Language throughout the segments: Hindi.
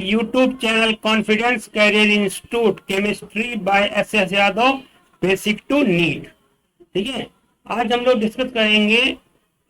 YouTube channel confidence career institute chemistry by S Yadav, basic to NEET. ठीक है, आज हम लोग डिस्कस करेंगे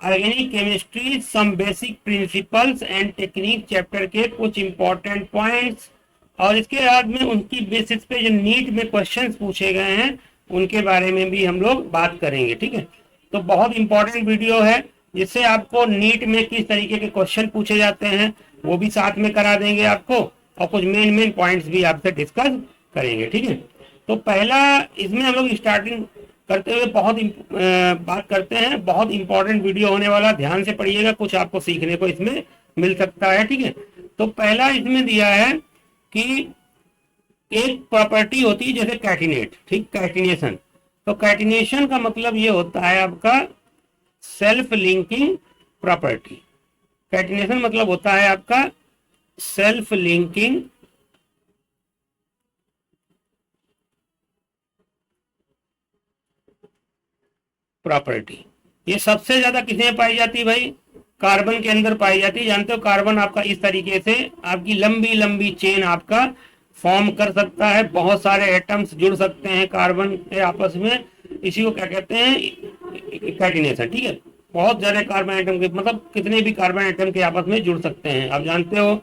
organic chemistry some basic principles and technique chapter के कुछ इंपॉर्टेंट पॉइंट्स, और इसके बाद में उनकी बेसिस पे जो नीट में क्वेश्चंस पूछे गए हैं उनके बारे में भी हम लोग बात करेंगे। ठीक है, तो बहुत इंपॉर्टेंट वीडियो है जिससे आपको नीट में किस तरीके के क्वेश्चन पूछे जाते हैं वो भी साथ में करा देंगे आपको, और कुछ मेन पॉइंट्स भी आपसे डिस्कस करेंगे। ठीक है, तो पहला इसमें हम लोग स्टार्टिंग करते हुए बात करते हैं, बहुत इंपॉर्टेंट वीडियो होने वाला, ध्यान से पढ़िएगा, कुछ आपको सीखने को इसमें मिल सकता है। ठीक है, तो पहला इसमें दिया है कि एक प्रॉपर्टी होती है जैसे कैटिनेट, ठीक, कैटिनेशन। तो कैटिनेशन का मतलब ये होता है आपका सेल्फ लिंकिंग प्रॉपर्टी। कैटिनेशन मतलब होता है आपका सेल्फ लिंकिंग प्रॉपर्टी। ये सबसे ज्यादा किसमें पाई जाती है भाई? कार्बन के अंदर पाई जाती है। जानते हो कार्बन आपका इस तरीके से आपकी लंबी लंबी चेन आपका फॉर्म कर सकता है, बहुत सारे एटम्स जुड़ सकते हैं कार्बन के आपस में, इसी को क्या कहते हैं? कैटिनेशन। ठीक है, बहुत ज्यादा कार्बन एटम के मतलब कितने भी कार्बन एटम के आपस में जुड़ सकते हैं। आप जानते हो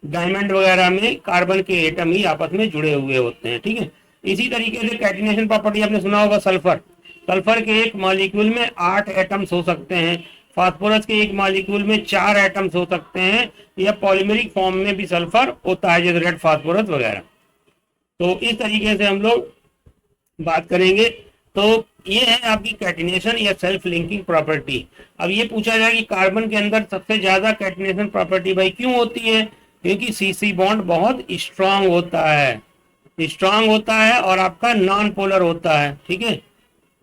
डायमंड वगैरह में कार्बन के एटम ही आपस में जुड़े हुए होते हैं। ठीक है, इसी तरीके से कैटिनेशन प्रॉपर्टी आपने सुना होगा सल्फर। सल्फर के एक मॉलिक्यूल में 8 एटम्स हो सकते हैं, फास्फोरस के एक मॉलिक्यूल में 4 एटम्स हो सकते हैं, या पॉलीमेरिक फॉर्म में भी सल्फर होता है जैसे रेड फास्फोरस वगैरह। तो इस तरीके से हम लोग बात करेंगे। तो ये है आपकी कैटिनेशन या सेल्फ लिंकिंग प्रॉपर्टी। अब ये पूछा जाए कि कार्बन के अंदर सबसे ज्यादा कैटिनेशन प्रॉपर्टी भाई क्यों होती है? क्योंकि सीसी बॉन्ड बहुत स्ट्रांग होता है और आपका नॉन पोलर होता है। ठीक है,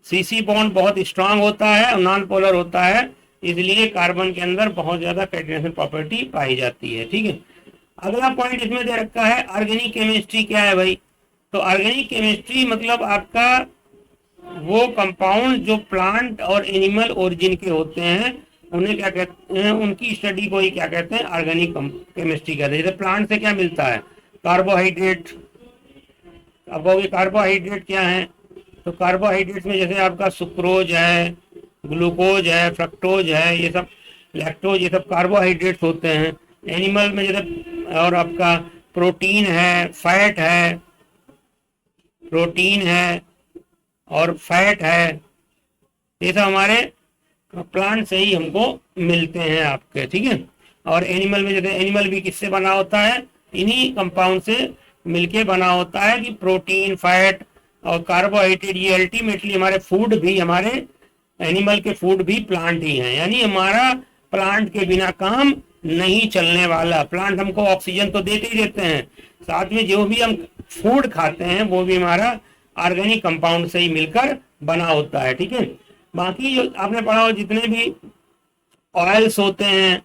सीसी बॉन्ड बहुत स्ट्रांग होता है और नॉन पोलर होता है, इसलिए कार्बन के अंदर बहुत ज्यादा कैटिनेशन प्रॉपर्टी पाई जाती है। ठीक है, अगला पॉइंट इसमें दे रखा है ऑर्गेनिक केमिस्ट्री क्या है भाई? तो ऑर्गेनिक केमिस्ट्री मतलब आपका वो कंपाउंड जो प्लांट और एनिमल ओरिजिन के होते हैं उन्हें क्या कहते हैं, उनकी स्टडी को ही क्या कहते हैं? ऑर्गेनिक केमिस्ट्री कहते हैं। जैसे प्लांट से क्या मिलता है? कार्बोहाइड्रेट। अब कहोगे कार्बोहाइड्रेट क्या है? तो कार्बोहाइड्रेट्स में जैसे आपका सुक्रोज है, ग्लूकोज है, फ्रक्टोज है, ये सब, लैक्टोज, ये सब कार्बोहाइड्रेट्स होते हैं। एनिमल में जैसे और आपका प्रोटीन है, फैट है, और फैट है, ये सब हमारे प्लांट से ही हमको मिलते हैं आपके। ठीक है, और एनिमल में जैसे एनिमल भी किससे बना होता है? इन्हीं कंपाउंड से मिलके बना होता है कि प्रोटीन, फैट और कार्बोहाइड्रेट, ये अल्टीमेटली हमारे फूड भी, हमारे एनिमल के फूड भी प्लांट ही हैं। यानी हमारा प्लांट के बिना काम नहीं चलने वाला। प्लांट हमको ऑक्सीजन तो देते ही देते हैं, साथ में जो भी हम फूड खाते हैं वो भी हमारा ऑर्गेनिक कंपाउंड से ही मिलकर बना होता है। ठीक है, बाकी जो आपने पढ़ा हो जितने भी ऑयल्स होते हैं,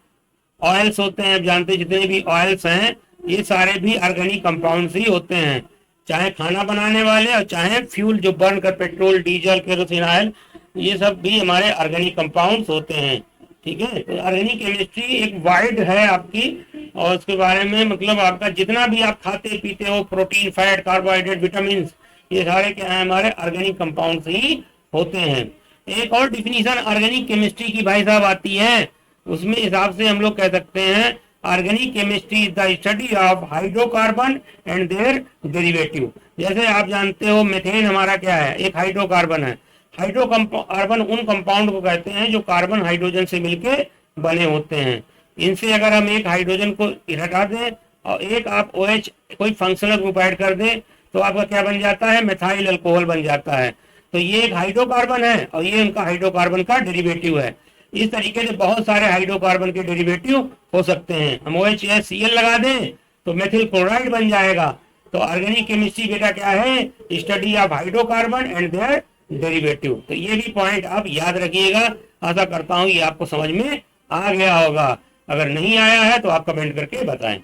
आप जानते हैं जितने भी ऑयल्स हैं ये सारे भी ऑर्गेनिक कंपाउंड ही होते हैं, चाहे खाना बनाने वाले और चाहे फ्यूल जो बर्न कर, पेट्रोल, डीजल, केरोसिन ऑयल, ये सब भी हमारे ऑर्गेनिक कंपाउंड्स होते हैं। ठीक है, तो ऑर्गेनिक केमिस्ट्री एक वाइड है आपकी, और उसके बारे में मतलब आपका जितना भी आप खाते पीते हो, प्रोटीन, फैट, कार्बोहाइड्रेट, विटामिन, ये सारे क्या है? हमारे ऑर्गेनिक कंपाउंड्स ही होते हैं। एक और डिफिनीशन ऑर्गेनिक केमिस्ट्री की भाई साहब आती है, उसमें हिसाब से हम लोग कह सकते हैं organic chemistry is the study of hydrocarbon and their derivative. जैसे आप जानते हो मेथेन हमारा क्या है? एक हाइड्रोकार्बन है। हाइड्रोकार्बन उन कंपाउंड को कहते हैं जो कार्बन हाइड्रोजन से मिलके बने होते हैं। इनसे अगर हम एक हाइड्रोजन को हटा दें और एक आप OH कोई फंक्शनल ग्रुप ऐड कर दें तो आपका क्या बन जाता है? मेथाइल अल्कोहल बन जाता है। तो ये एक हाइड्रोकार्बन है और ये उनका हाइड्रोकार्बन का डेरिवेटिव है। इस तरीके से बहुत सारे हाइड्रोकार्बन के डेरिवेटिव हो सकते हैं। हम OHCl लगा दें तो मेथिल क्लोराइड बन जाएगा। तो ऑर्गेनिक केमिस्ट्री बेटा क्या है? Study of hydrocarbon and their derivative. तो ये भी पॉइंट आप याद रखिएगा। आशा करता हूं ये आपको समझ में आ गया होगा। अगर नहीं आया है तो आप कमेंट करके बताएं।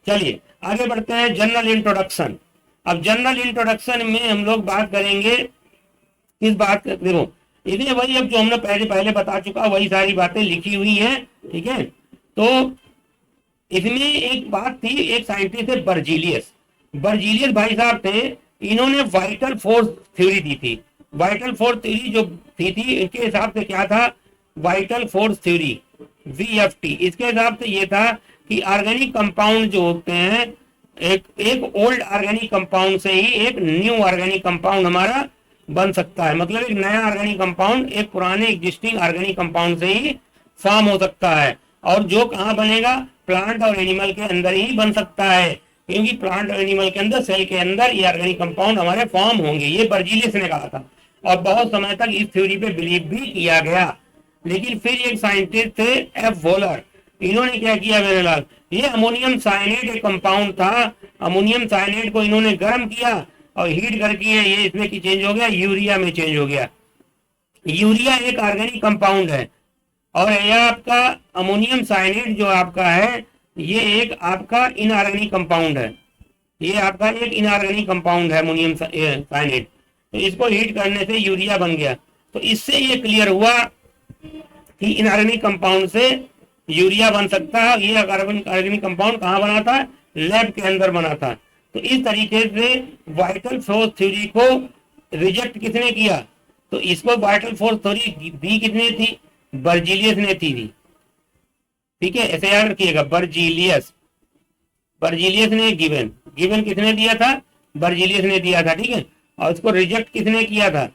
चलिए आगे बढ़ते हैं। General introduction. अब जनरल इंट्रोडक्शन में हम लोग बात करेंगे किस बात का? देखो इसमें वही अब जो हमने पहले बता चुका वही सारी बातें लिखी हुई है। ठीक है, तो इसमें एक बात थी, एक साइंटिस्ट थे बर्जीलियस, बर्जीलियस भाई साहब थे, इन्होंने वाइटल फोर्स थ्योरी दी थी। वाइटल फोर्स थ्योरी जो थी इनके हिसाब से क्या था, वाइटल फोर्स थ्योरी VFT, इसके हिसाब से ये था कि ऑर्गेनिक कंपाउंड जो होते हैं, एक ओल्ड ऑर्गेनिक कंपाउंड से ही एक न्यू ऑर्गेनिक कंपाउंड हमारा बन सकता है। मतलब एक नया ऑर्गेनिक कंपाउंड एक पुराने एग्जिस्टिंग ऑर्गेनिक कंपाउंड से ही फॉर्म हो सकता है। और जो कहाँ बनेगा, प्लांट और एनिमल के अंदर ही बन सकता है, क्योंकि प्लांट और एनिमल के अंदर, सेल के अंदर ये ऑर्गेनिक कंपाउंड हमारे फॉर्म होंगे। ये बर्जीलियस ने कहा था और बहुत समय तक इस थ्योरी पे बिलीव भी किया गया। लेकिन फिर एक साइंटिस्ट थे F वोलर, इन्होंने क्या किया मेरे लाल, ये अमोनियम साइनेट एक कंपाउंड था, अमोनियम साइनेट को इन्होंने गर्म किया और हीट करके ये इसमें की चेंज हो गया, यूरिया में चेंज हो गया। यूरिया एक ऑर्गेनिक कंपाउंड है और यह आपका अमोनियम साइनेट जो आपका है ये एक आपका इनऑर्गेनिक कंपाउंड है, ये आपका एक इनऑर्गेनिक कंपाउंड है अमोनियम साइनेट। तो इसको हीट करने से यूरिया बन गया। तो इससे ये क्लियर हुआ कि इनऑर्गेनिक कंपाउंड से यूरिया बन सकता है। ये ऑर्गेनिक कंपाउंड कहाँ बना था, लैब के अंदर बना था। तो इस तरीके से वाइटल फोर्स थ्योरी को रिजेक्ट किसने किया, तो इसको वाइटल फोर्स थ्योरी दी किसने थी, बर्जीलियस ने थी। ठीक है, ऐसे याद रखिएगा, बर्जीलियस, बर्जीलियस ने गिवन, गिवन किसने दिया था, बर्जीलियस ने दिया था। ठीक है, और इसको रिजेक्ट किसने किया था,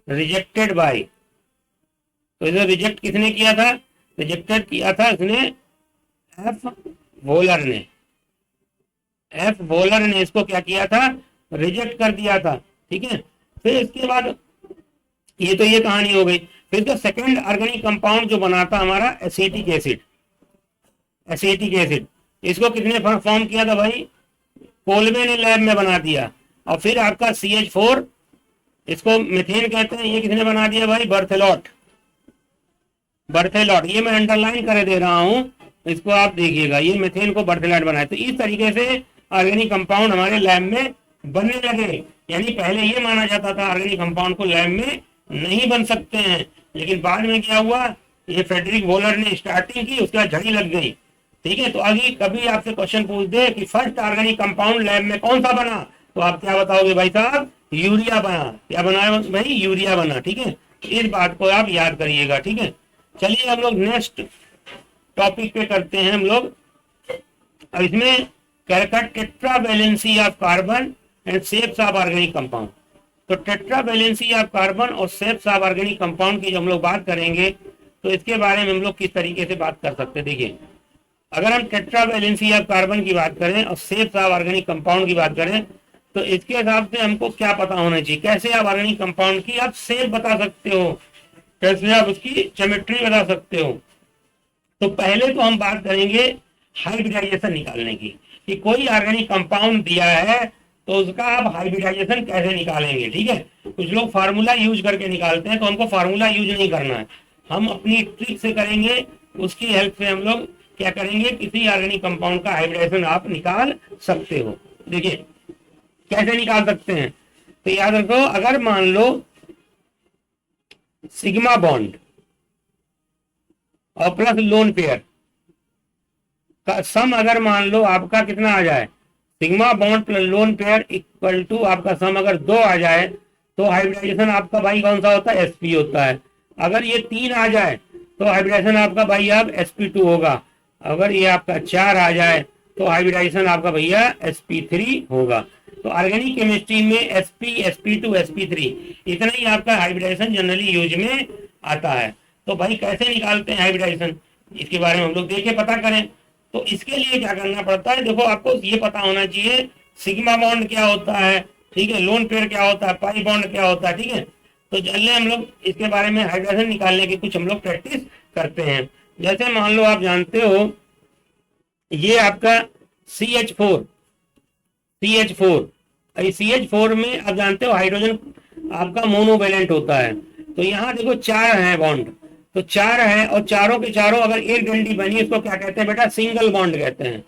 रिजेक्टेड बाय, तो इसे रिजेक्ट किसने किया था, रिजेक्टेड किया था इसने F वोलर ने, F वोलर ने इसको क्या किया था, रिजेक्ट कर दिया था। ठीक है, फिर इसके बाद ये तो ये कहानी हो गई। फिर तो सेकंड ऑर्गेनिक कंपाउंड जो बना था हमारा एसिटिक एसिड, एसिटिक एसिड, इसको किसने फॉर्म किया था भाई, कोलबे ने लैब में बना दिया। और फिर आपका CH4, इसको मीथेन कहते हैं, ये किसने बना दिया भाई, बर्थेलॉट, बर्थेलॉट, ये मैं अंडरलाइन कर दे रहा हूं, इसको आप देखिएगा, ये मीथेन को बर्थेलॉट बनाया। तो इस तरीके से ऑर्गेनिक कंपाउंड हमारे लैब में बनने लगे। यानी पहले ये माना जाता था ऑर्गेनिक कंपाउंड को लैब में नहीं बन सकते हैं, लेकिन बाद में क्या हुआ, ये फ्रेडरिक वोलर ने स्टार्टिंग की, उसके बाद झड़ी लग गई। ठीक है, तो आगे कभी आपसे क्वेश्चन पूछ दे कि फर्स्ट ऑर्गेनिक कंपाउंड लैब में कौन सा बना, तो आप क्या बताओगे भाई साहब, यूरिया बना। क्या बना भाई, यूरिया बना। ठीक है, इस बात को आप याद करिएगा। ठीक है, चलिए हम लोग नेक्स्ट टॉपिक पे करते हैं हम लोग। अब इसमें tetra valency of carbon and shapes of organic compound. तो टेट्रा वैलेंसी ऑफ कार्बन और शेप्स ऑफ ऑर्गेनिक कंपाउंड की जब हम लोग बात करेंगे तो इसके बारे में हम लोग किस तरीके से बात कर सकते हैं। देखिए, अगर हम टेट्रा वैलेंसी ऑफ कार्बन की बात करें और शेप्स ऑफ ऑर्गेनिक कंपाउंड की बात करें तो इसके हिसाब से हमको क्या पता होना चाहिए, कैसे आप ऑर्गेनिक कंपाउंड की आप शेप बता सकते हो, कैसे आप उसकी ज्योमेट्री बता सकते हो। तो पहले तो हम बात करेंगे हाइब्रिडाइजेशन निकालने की, कि कोई ऑर्गेनिक कंपाउंड दिया है तो उसका आप हाइब्रिडाइजेशन कैसे निकालेंगे। ठीक है, कुछ लोग फार्मूला यूज करके निकालते हैं, तो हमको फार्मूला यूज नहीं करना है, हम अपनी ट्रिक से करेंगे, उसकी हेल्प से हम लोग क्या करेंगे, किसी ऑर्गेनिक कंपाउंड का हाइब्रिडाइजेशन आप निकाल सकते हो। देखिए कैसे निकाल सकते हैं, तो याद रखो, अगर मान लो सिग्मा बॉन्ड और प्लस लोन पेयर का सम अगर मान लो आपका कितना आ जाए, sigma bond plus lone pair equal to आपका सम अगर 2 आ जाए तो हाइब्रिडाइजेशन आपका भाई कौन सा होता है, sp होता है। अगर ये 3 आ जाए तो हाइब्रिडाइजेशन आपका भाई आप sp2 होगा। अगर ये आपका 4 आ जाए तो हाइब्रिडाइजेशन आपका भैया sp3 होगा। तो ऑर्गेनिक केमिस्ट्री में sp, sp2, sp3 इतना ही आपका हाइब्रिडाइजेशन जनरली यूज में आता है। तो भाई कैसे निकालते हैं हाइब्रिडाइजेशन, इसके बारे में हम लोग देखे पता करें। तो इसके लिए क्या करना पड़ता है, देखो आपको ये पता होना चाहिए सिग्मा बॉन्ड क्या होता है, ठीक है, लोन पेयर क्या होता है, पाई बॉन्ड क्या होता है। ठीक है, तो चलिए हम लोग इसके बारे में हाइड्रोजन निकालने की कुछ हम लोग प्रैक्टिस करते हैं। जैसे मान लो आप जानते हो ये आपका CH4, CH4 में आप जानते हो हाइड्रोजन आपका मोनोवेलेंट होता है। तो यहाँ देखो 4 है बॉन्ड, तो 4 है और चारों के चारों अगर एक डंडी बनी इसको क्या कहते हैं बेटा, सिंगल बॉन्ड कहते हैं।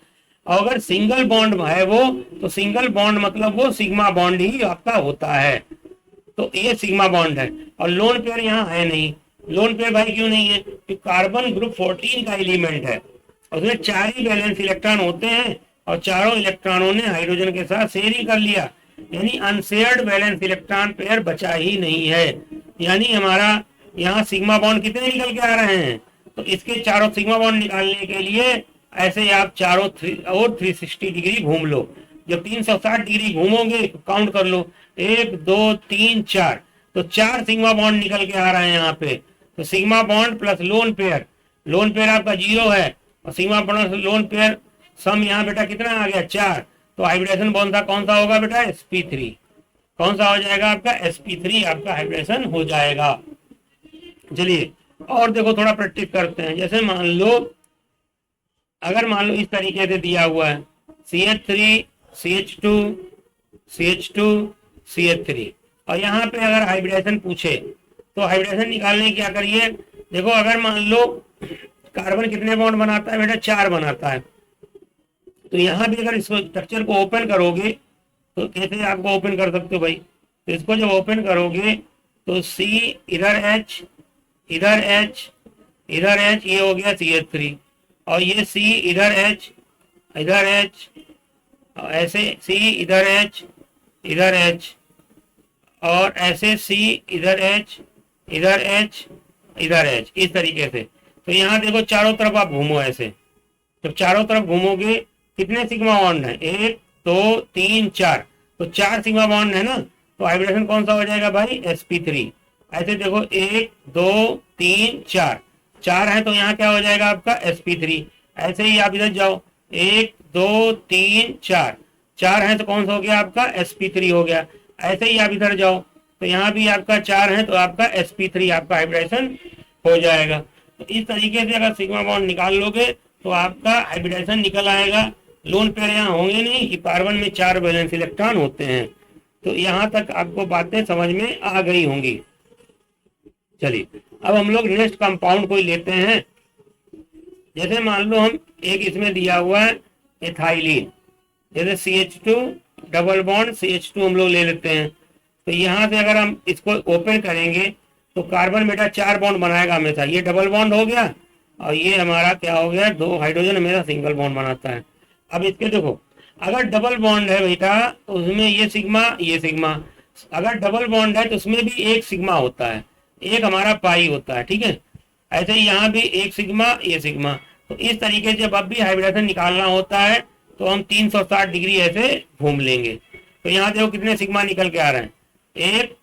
और अगर सिंगल बॉन्ड है वो, तो सिंगल बॉन्ड मतलब वो सिग्मा बॉन्ड ही आपका होता है। तो ये सिग्मा बॉन्ड है और लोन पेयर यहाँ है नहीं। लोन पेयर भाई क्यों नहीं है, तो कार्बन ग्रुप 14 का एलिमेंट है उसमें 4 ही वैलेंस इलेक्ट्रॉन होते हैं और चारों इलेक्ट्रॉनों ने हाइड्रोजन के साथ शेयरिंग कर लिया, यानी अनशेयर्ड वैलेंस इलेक्ट्रॉन पेयर बचा ही नहीं है। यानी हमारा यहाँ सिग्मा बॉन्ड कितने निकल के आ रहे हैं, तो इसके चारों सिग्मा बॉन्ड निकालने के लिए ऐसे आप चारों 360 डिग्री घूम लो। जब 360 डिग्री घूमोगे तो काउंट कर लो, 1 2 3 4, तो 4 सिग्मा बॉन्ड निकल के आ रहे हैं यहाँ पे। तो sigma bond plus lone pair आपका 0 है और सिग्मा बॉन्ड लोन पेयर सम यहाँ बेटा कितना आ गया 4। तो हाइब्रिडेशन बॉन्ड कौन सा होगा बेटा sp3, कौन सा हो जाएगा आपका sp3 आपका हाइब्रिडेशन हो जाएगा। चलिए और देखो थोड़ा प्रैक्टिस करते हैं। जैसे मान लो अगर मान लो इस तरीके से दिया हुआ है CH3 CH2 CH2 CH3 और यहाँ पे अगर हाइब्रिडेशन पूछे तो हाइब्रिडेशन निकालने क्या करिए, देखो अगर मान लो कार्बन कितने बॉन्ड बनाता है बेटा 4 बनाता है, तो यहाँ भी अगर इसको स्ट्रक्चर को ओपन करोगे तो कैसे आपको ओपन कर सकते हो भाई, तो इसको जब ओपन करोगे तो C इधर H इधर H इधर H, ये हो गया CH3 और ये C इधर H इधर H, ऐसे C इधर H इधर H और ऐसे C इधर H इधर H इधर H, इस तरीके से। तो यहाँ देखो चारों तरफ आप घूमो ऐसे, जब चारों तरफ घूमोगे कितने सिग्मा बॉन्ड है 1 2 3 4, तो 4 सिग्मा बॉन्ड है ना, तो हाइब्रिडेशन कौन सा हो जाएगा भाई sp3। ऐसे देखो 1 2 3 4, 4 है तो यहाँ क्या हो जाएगा आपका sp3। ऐसे ही आप इधर जाओ 1 2 3 4, 4 है तो कौन सा हो गया आपका sp3 हो गया। ऐसे ही आप इधर जाओ तो यहाँ भी आपका 4 है तो आपका sp3 आपका हाइब्रिडेशन हो जाएगा। तो इस तरीके से अगर सिग्मा बॉन्ड निकाल लोगे तो आपका हाइब्रिडेशन निकल आएगा। लोन पेयर यहाँ होंगे नहीं कि कार्बन में 4 वैलेंस इलेक्ट्रॉन होते हैं। तो यहाँ तक आपको बातें समझ में आ गई होंगी। चलिए अब हम लोग नेक्स्ट कंपाउंड कोई लेते हैं। जैसे मान लो हम एक इसमें दिया हुआ है एथाइलिन, जैसे CH2 डबल बॉन्ड CH2 हम लोग ले लेते हैं। तो यहाँ से अगर हम इसको ओपन करेंगे तो कार्बन बेटा 4 बॉन्ड बनाएगा हमेशा, ये डबल बॉन्ड हो गया और ये हमारा क्या हो गया 2 हाइड्रोजन हमेशा सिंगल बॉन्ड बनाता है। अब इसके देखो अगर डबल बॉन्ड है बेटा तो उसमें ये सिग्मा, अगर डबल बॉन्ड है तो उसमें भी एक सिग्मा होता है, एक हमारा पाई होता है, ठीक है। ऐसे ही यहाँ भी एक सिग्मा ये सिग्मा। तो इस तरीके से जब अब भी हाइब्रिडेशन निकालना होता है तो हम 360 डिग्री ऐसे घूम लेंगे। तो यहाँ देखो कितने सिग्मा निकल के आ रहे हैं 1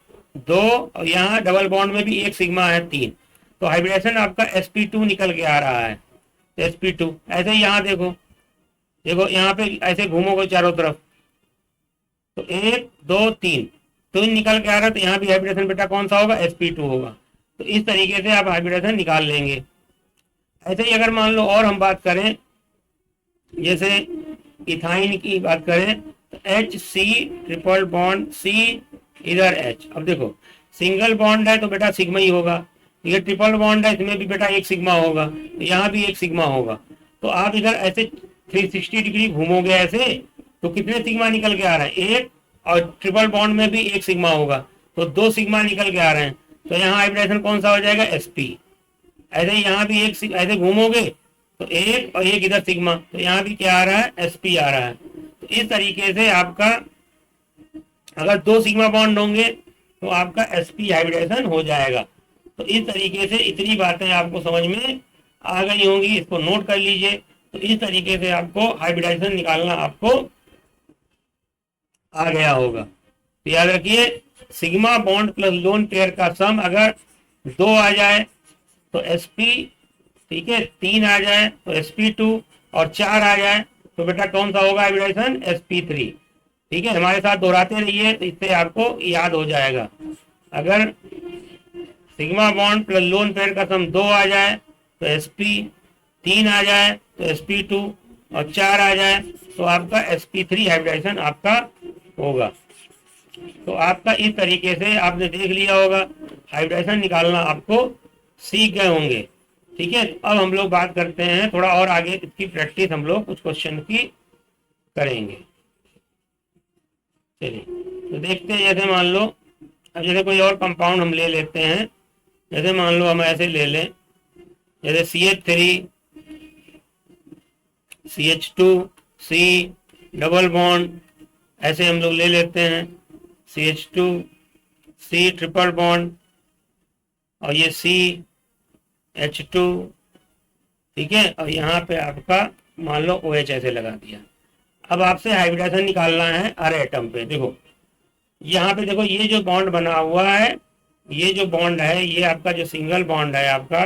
2 और यहाँ डबल बॉन्ड में भी एक सिग्मा है 3, तो हाइब्रिडेशन आपका sp2 निकल के आ रहा है sp2। ऐसे ही यहाँ देखो यहाँ पे ऐसे घूमोगे चारों तरफ तो 1 2 3 निकल के आ रहा है, तो यहाँ भी हाइब्रिडेशन बेटा कौन सा होगा sp2 होगा। तो इस तरीके से आप हाइब्रिडेशन निकाल लेंगे। ऐसे ही अगर मान लो और हम बात करें, जैसे इथाइन की बात करें तो HC ट्रिपल बॉन्ड C इधर H। अब देखो सिंगल बॉन्ड है तो बेटा सिग्मा ही होगा, ये ट्रिपल बॉन्ड है इसमें भी बेटा एक सिग्मा होगा, तो यहाँ भी एक सिग्मा होगा। तो आप इधर ऐसे 360 डिग्री घूमोगे ऐसे तो कितने सिग्मा निकल के आ रहे हैं 1, और ट्रिपल बॉन्ड में भी एक सिग्मा होगा तो 2 सिग्मा निकल के आ रहे हैं। तो यहाँ हाइब्रिडेशन कौन सा हो जाएगा sp। ऐसे यहाँ भी एक ऐसे घूमोगे तो 1 और 1 इधर सिग्मा, तो यहाँ भी क्या आ रहा है sp आ रहा है। तो इस तरीके से आपका अगर 2 सिग्मा बॉन्ड होंगे तो आपका sp हाइब्रिडेशन हो जाएगा। तो इस तरीके से इतनी बातें आपको समझ में आ गई होंगी, इसको नोट कर लीजिए। तो इस तरीके से आपको हाइब्रिडेशन निकालना आपको आ गया होगा। तो याद रखिए sigma bond plus lone pair का सम अगर 2 आ जाए तो sp, ठीक है, 3 आ जाए तो sp2 और 4 आ जाए तो बेटा कौन सा होगा हाइब्रिडेशन sp3। ठीक है, हमारे साथ दोहराते रहिए तो इससे आपको याद हो जाएगा। अगर sigma bond plus lone pair का सम 2 आ जाए तो sp, 3 आ जाए तो sp2 और 4 आ जाए तो आपका sp3 हाइब्रिडेशन आपका होगा। तो आपका इस तरीके से आपने देख लिया होगा, हाइब्रिडेशन निकालना आपको सीख गए होंगे। ठीक है, अब हम लोग बात करते हैं थोड़ा और आगे, इसकी प्रैक्टिस हम लोग कुछ क्वेश्चन की करेंगे। चलिए तो देखते हैं, जैसे मान लो अब जैसे कोई और कंपाउंड हम ले लेते हैं। जैसे मान लो हम ऐसे ले लें, जैसे CH3 CH2 C double bond, ऐसे हम लोग ले लेते हैं CH2 C ट्रिपल बॉन्ड और ये CH2, ठीक है। और यहाँ पे आपका मान लो OH ऐसे लगा दिया। अब आपसे हाइब्रिडाइजेशन निकालना है हर एटम पे। देखो यहाँ पे देखो, ये जो बॉन्ड बना हुआ है, ये जो बॉन्ड है, ये आपका जो सिंगल बॉन्ड है आपका,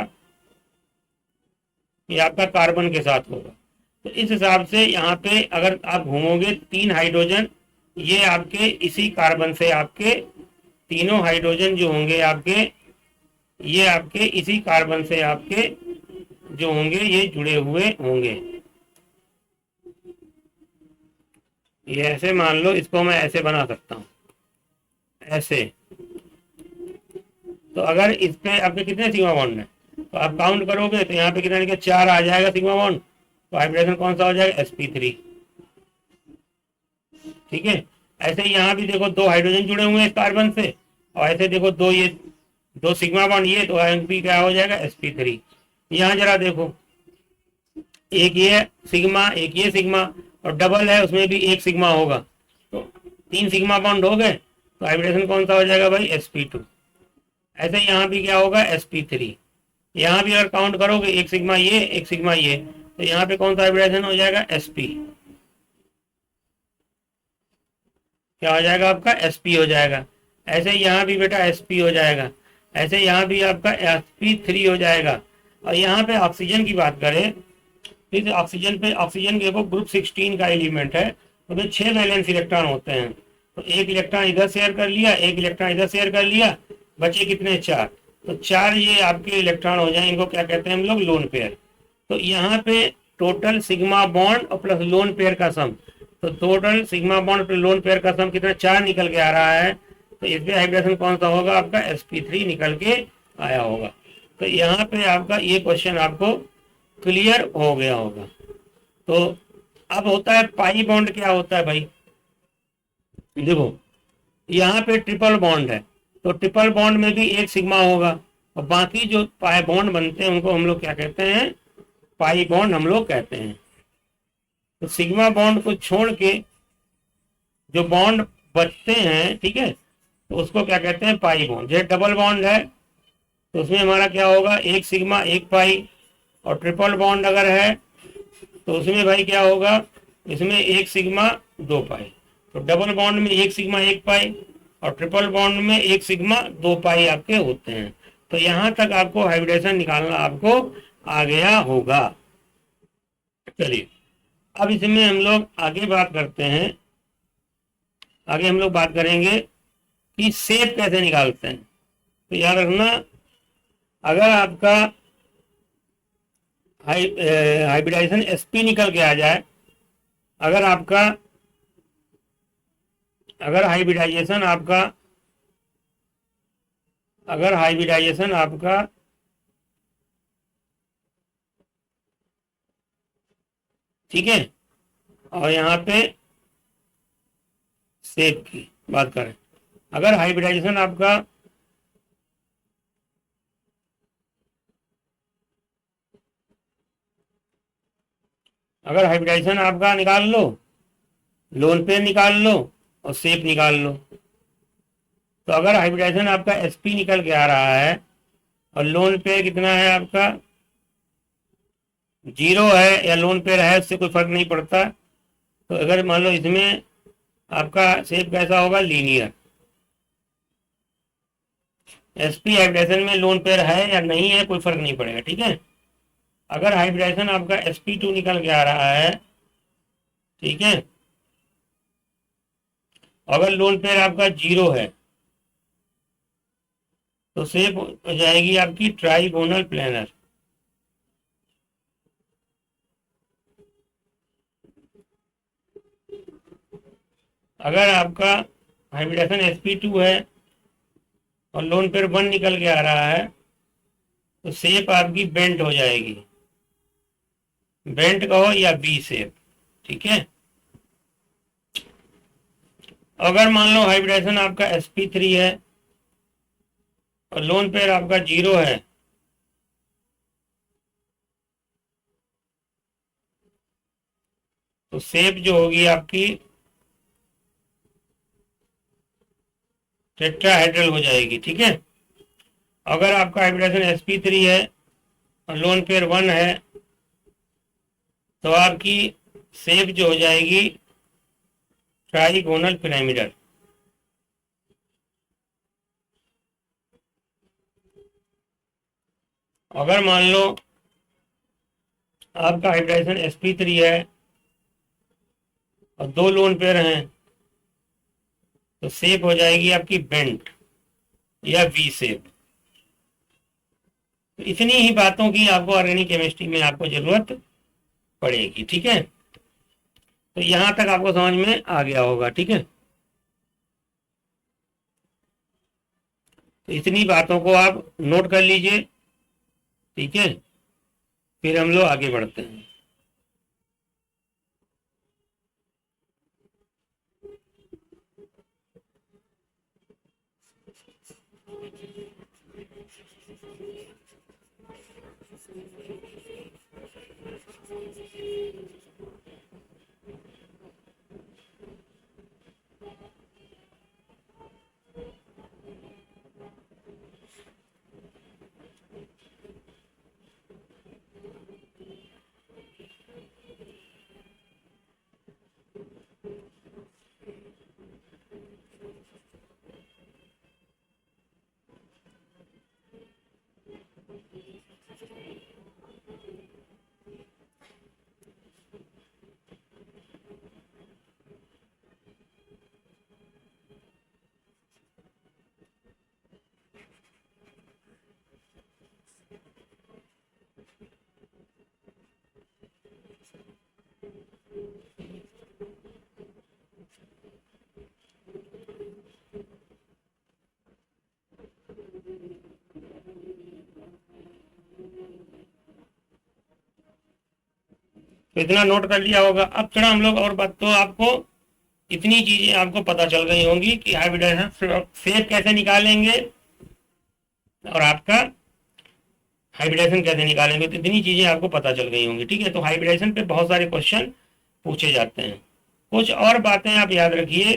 ये आपका कार्बन के साथ होगा। तो इस हिसाब से यहाँ पे अगर आप घूमोगे 3 हाइड्रोजन, ये आपके इसी कार्बन से, आपके तीनों हाइड्रोजन जो होंगे आपके, ये आपके इसी कार्बन से आपके जो होंगे ये जुड़े हुए होंगे। ये ऐसे मान लो, इसको मैं ऐसे बना सकता हूँ, ऐसे। तो अगर इस पे आपके कितने सिग्मा बॉन्ड है, तो आप काउंट करोगे तो यहाँ पे कितना लिखा, 4 आ जाएगा सिग्मा बॉन्ड। तो हाइब्रिडेशन कौन सा हो जाएगा, sp3, ठीक है। ऐसे ही यहाँ भी देखो 2 हाइड्रोजन जुड़े हुए हैं इस कार्बन से, और ऐसे देखो 2 ये 2 सिग्मा बॉन्ड, ये तो MP क्या हो जाएगा, sp3। यहाँ जरा देखो, एक ये सिग्मा, एक ये सिग्मा, और डबल है उसमें भी एक सिग्मा होगा, तो 3 सिग्मा बॉन्ड हो गए। तो हाइब्रिडेशन कौन सा हो जाएगा भाई, sp2। ऐसे यहाँ भी क्या होगा, sp3। यहाँ भी अगर काउंट करोगे, एक सिग्मा ये, एक सिग्मा ये, तो यहाँ पे कौन सा हाइब्रिडेशन हो जाएगा, sp। क्या हो जाएगा आपका, sp हो जाएगा। ऐसे यहाँ भी बेटा sp हो जाएगा। ऐसे यहाँ भी आपका sp3 हो जाएगा। और यहाँ पे ऑक्सीजन की बात करें, इस ऑक्सीजन पे, ऑक्सीजन के ग्रुप 16 का एलिमेंट है, उसमें 6 वैलेंस इलेक्ट्रॉन होते हैं। तो एक इलेक्ट्रॉन इधर शेयर कर लिया, एक इलेक्ट्रॉन इधर शेयर कर लिया, बचे कितने, 4। तो 4 ये आपके इलेक्ट्रॉन हो जाए, इनको क्या कहते हैं हम लोग, लोन पेयर। तो यहाँ पे टोटल सिग्मा बॉन्ड और प्लस लोन पेयर का सम, तो total sigma bond plus lone pair का सम कितना, 4 निकल के आ रहा है। तो इसमें हाइब्रिडेशन कौन सा होगा आपका, sp3 निकल के आया होगा। तो यहाँ पे आपका ये क्वेश्चन आपको क्लियर हो गया होगा। तो अब होता है पाई बॉन्ड, क्या होता है भाई, देखो यहाँ पे ट्रिपल बॉन्ड है, तो ट्रिपल बॉन्ड में भी एक सिग्मा होगा, और बाकी जो पाई बॉन्ड बनते हैं उनको हम लोग क्या कहते हैं, पाई बॉन्ड हम लोग कहते हैं। तो सिग्मा बॉन्ड को छोड़ के जो बॉन्ड बचते हैं, ठीक है, तो उसको क्या कहते हैं, पाई बॉन्ड। जैसे डबल बॉन्ड है तो उसमें हमारा क्या होगा, एक सिग्मा एक पाई, और ट्रिपल बॉन्ड अगर है तो उसमें भाई क्या होगा, इसमें एक सिग्मा 2 पाई। तो डबल बॉन्ड में एक सिग्मा एक पाई, और ट्रिपल बॉन्ड में एक सिग्मा 2 पाई आपके होते हैं। तो यहाँ तक आपको हाइब्रिडेशन निकालना आपको आ गया होगा। चलिए अब इसमें हम लोग आगे बात करते हैं, आगे हम लोग बात करेंगे कि शेप कैसे निकालते हैं। तो याद रखना, अगर आपका हाइब्रिडाइजेशन sp निकल के आ जाए, अगर आपका, अगर हाइब्रिडाइजेशन आपका, अगर हाइब्रिडाइजेशन आपका ठीक है, और यहाँ पे शेप की बात करें, अगर हाइब्रिडाइजेशन आपका, अगर हाइब्रिडाइजेशन आपका निकाल लो, लोन पेयर निकाल लो और शेप निकाल लो। तो अगर हाइब्रिडाइजेशन आपका sp निकल के आ रहा है और लोन पेयर कितना है आपका, 0 है या लोन पेयर है, उससे कोई फर्क नहीं पड़ता। तो अगर मान लो इसमें आपका शेप कैसा होगा, लीनियर। sp हाइब्रिडाइजेशन में लोन पेयर है या नहीं है कोई फर्क नहीं पड़ेगा, ठीक है। अगर हाइब्रिडाइजेशन आपका sp2 निकल के आ रहा है, ठीक है, अगर लोन पेयर आपका 0 है तो शेप हो जाएगी आपकी ट्राइगोनल प्लेनर। अगर आपका हाइब्रिडेशन sp2 है और लोन पेयर 1 निकल के आ रहा है तो शेप आपकी बेंट हो जाएगी, बेंट कहो या बी शेप, ठीक है। अगर मान लो हाइब्रिडेशन आपका sp3 है और लोन पेयर आपका 0 है, तो शेप जो होगी आपकी टेट्राहेड्रल हो जाएगी, ठीक है। अगर आपका हाइब्रिडाइजेशन sp3 है और लोन पेयर 1 है तो आपकी शेप जो हो जाएगी ट्राइगोनल पिरामिडल। अगर मान लो आपका हाइब्रिडाइजेशन sp3 है और 2 लोन पेयर हैं तो शेप हो जाएगी आपकी बेंट या वी शेप। तो इतनी ही बातों की आपको ऑर्गेनिक केमिस्ट्री में आपको जरूरत पड़ेगी, ठीक है। तो यहां तक आपको समझ में आ गया होगा, ठीक है। तो इतनी बातों को आप नोट कर लीजिए, ठीक है। फिर हम लोग आगे बढ़ते हैं। तो इतना नोट कर लिया होगा। अब थोड़ा हम लोग और बात, तो आपको इतनी चीजें आपको पता चल गई होंगी कि हाइब्रिडाइजेशन शेप कैसे निकालेंगे और आपका हाइब्रिडाइजेशन कैसे निकालेंगे। तो इतनी चीजें आपको पता चल गई होंगी, ठीक है। तो हाइब्रिडाइजेशन पे बहुत सारे क्वेश्चन पूछे जाते हैं। कुछ और बातें आप याद रखिए